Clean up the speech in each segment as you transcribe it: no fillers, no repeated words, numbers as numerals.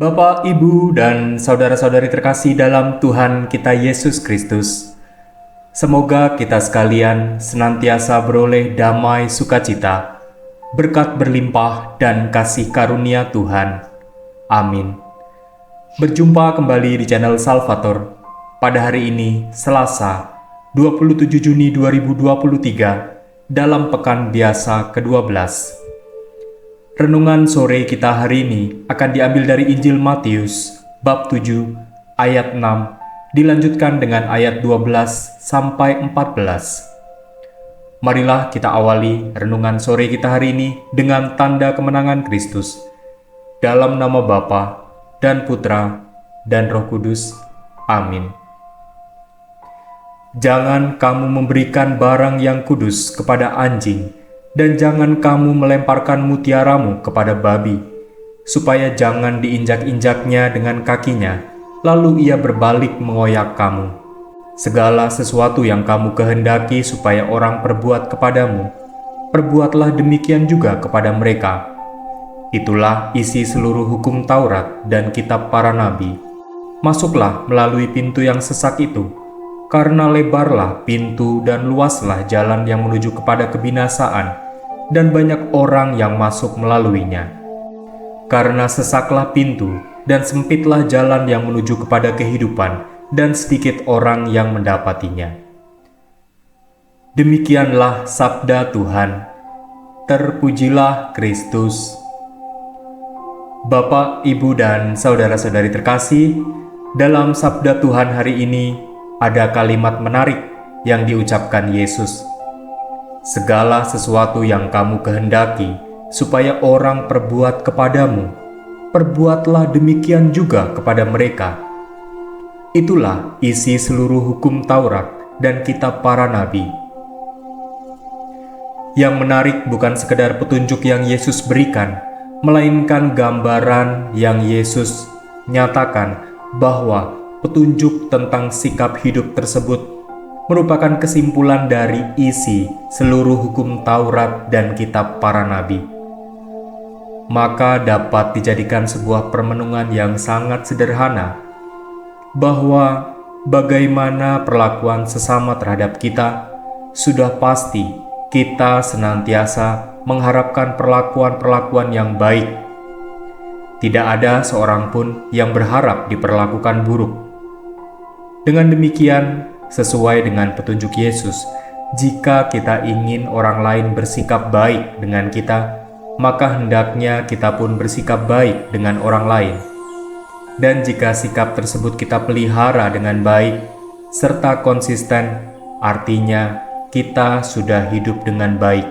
Bapak, Ibu, dan saudara-saudari terkasih dalam Tuhan kita Yesus Kristus, semoga kita sekalian senantiasa beroleh damai sukacita, berkat berlimpah dan kasih karunia Tuhan. Amin. Berjumpa kembali di channel Salvator pada hari ini, Selasa, 27 Juni 2023, dalam pekan biasa ke-12. Renungan sore kita hari ini akan diambil dari Injil Matius, bab 7, ayat 6, dilanjutkan dengan ayat 12 sampai 14. Marilah kita awali renungan sore kita hari ini dengan tanda kemenangan Kristus. Dalam nama Bapa dan Putra dan Roh Kudus. Amin. Jangan kamu memberikan barang yang kudus kepada anjing, dan jangan kamu melemparkan mutiaramu kepada babi, supaya jangan diinjak-injaknya dengan kakinya, lalu ia berbalik mengoyak kamu. Segala sesuatu yang kamu kehendaki supaya orang perbuat kepadamu, perbuatlah demikian juga kepada mereka. Itulah isi seluruh hukum Taurat dan kitab para nabi. Masuklah melalui pintu yang sesak itu, karena lebarlah pintu dan luaslah jalan yang menuju kepada kebinasaan, dan banyak orang yang masuk melaluinya. Karena sesaklah pintu dan sempitlah jalan yang menuju kepada kehidupan, dan sedikit orang yang mendapatinya. Demikianlah sabda Tuhan. Terpujilah Kristus. Bapak, Ibu, dan saudara-saudari terkasih, dalam sabda Tuhan hari ini ada kalimat menarik yang diucapkan Yesus. Segala sesuatu yang kamu kehendaki supaya orang perbuat kepadamu, perbuatlah demikian juga kepada mereka. Itulah isi seluruh hukum Taurat dan kitab para nabi. Yang menarik bukan sekedar petunjuk yang Yesus berikan, melainkan gambaran yang Yesus nyatakan bahwa petunjuk tentang sikap hidup tersebut merupakan kesimpulan dari isi seluruh hukum Taurat dan kitab para nabi. Maka dapat dijadikan sebuah permenungan yang sangat sederhana, bahwa bagaimana perlakuan sesama terhadap kita, sudah pasti kita senantiasa mengharapkan perlakuan-perlakuan yang baik. Tidak ada seorang pun yang berharap diperlakukan buruk. Dengan demikian, sesuai dengan petunjuk Yesus, jika kita ingin orang lain bersikap baik dengan kita, maka hendaknya kita pun bersikap baik dengan orang lain. Dan jika sikap tersebut kita pelihara dengan baik, serta konsisten, artinya kita sudah hidup dengan baik,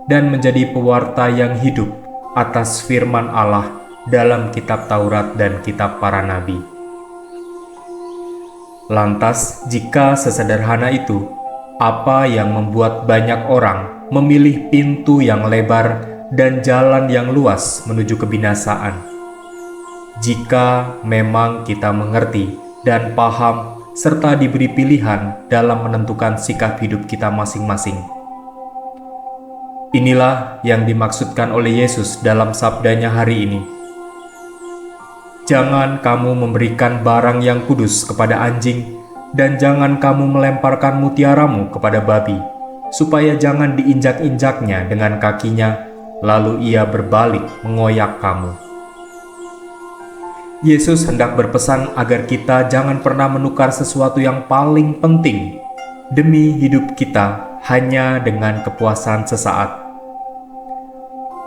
dan menjadi pewarta yang hidup atas firman Allah dalam kitab Taurat dan kitab para nabi. Lantas, jika sesederhana itu, apa yang membuat banyak orang memilih pintu yang lebar dan jalan yang luas menuju kebinasaan? Jika memang kita mengerti dan paham serta diberi pilihan dalam menentukan sikap hidup kita masing-masing. Inilah yang dimaksudkan oleh Yesus dalam sabdanya hari ini. Jangan kamu memberikan barang yang kudus kepada anjing, dan jangan kamu melemparkan mutiaramu kepada babi, supaya jangan diinjak-injaknya dengan kakinya, lalu ia berbalik mengoyak kamu. Yesus hendak berpesan agar kita jangan pernah menukar sesuatu yang paling penting demi hidup kita hanya dengan kepuasan sesaat.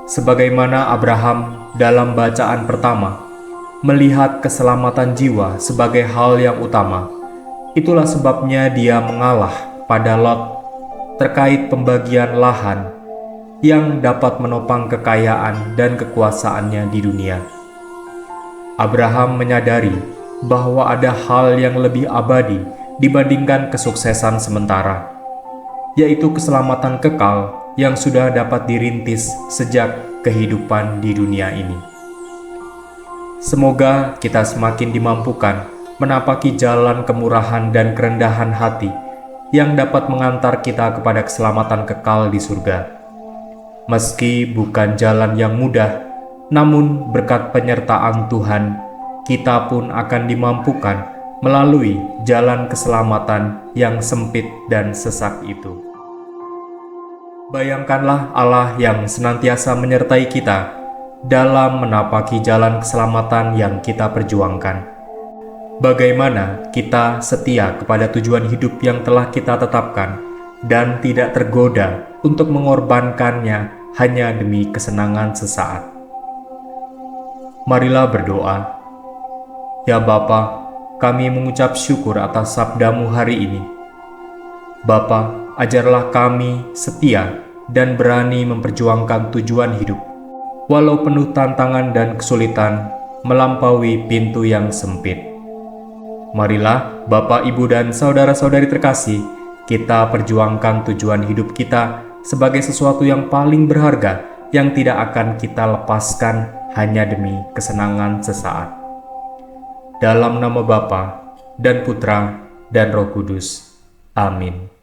Sebagaimana Abraham dalam bacaan pertama melihat keselamatan jiwa sebagai hal yang utama, itulah sebabnya dia mengalah pada Lot terkait pembagian lahan yang dapat menopang kekayaan dan kekuasaannya di dunia. Abraham menyadari bahwa ada hal yang lebih abadi dibandingkan kesuksesan sementara, yaitu keselamatan kekal yang sudah dapat dirintis sejak kehidupan di dunia ini. Semoga kita semakin dimampukan menapaki jalan kemurahan dan kerendahan hati yang dapat mengantar kita kepada keselamatan kekal di surga. Meski bukan jalan yang mudah, namun berkat penyertaan Tuhan, kita pun akan dimampukan melalui jalan keselamatan yang sempit dan sesak itu. Bayangkanlah Allah yang senantiasa menyertai kita dalam menapaki jalan keselamatan yang kita perjuangkan. Bagaimana kita setia kepada tujuan hidup yang telah kita tetapkan dan tidak tergoda untuk mengorbankannya hanya demi kesenangan sesaat. Marilah berdoa. Ya Bapa, kami mengucap syukur atas sabda-Mu hari ini. Bapa, ajarlah kami setia dan berani memperjuangkan tujuan hidup, walau penuh tantangan dan kesulitan melampaui pintu yang sempit. Marilah Bapak, Ibu, dan saudara-saudari terkasih, kita perjuangkan tujuan hidup kita sebagai sesuatu yang paling berharga yang tidak akan kita lepaskan hanya demi kesenangan sesaat. Dalam nama Bapa dan Putra dan Roh Kudus. Amin.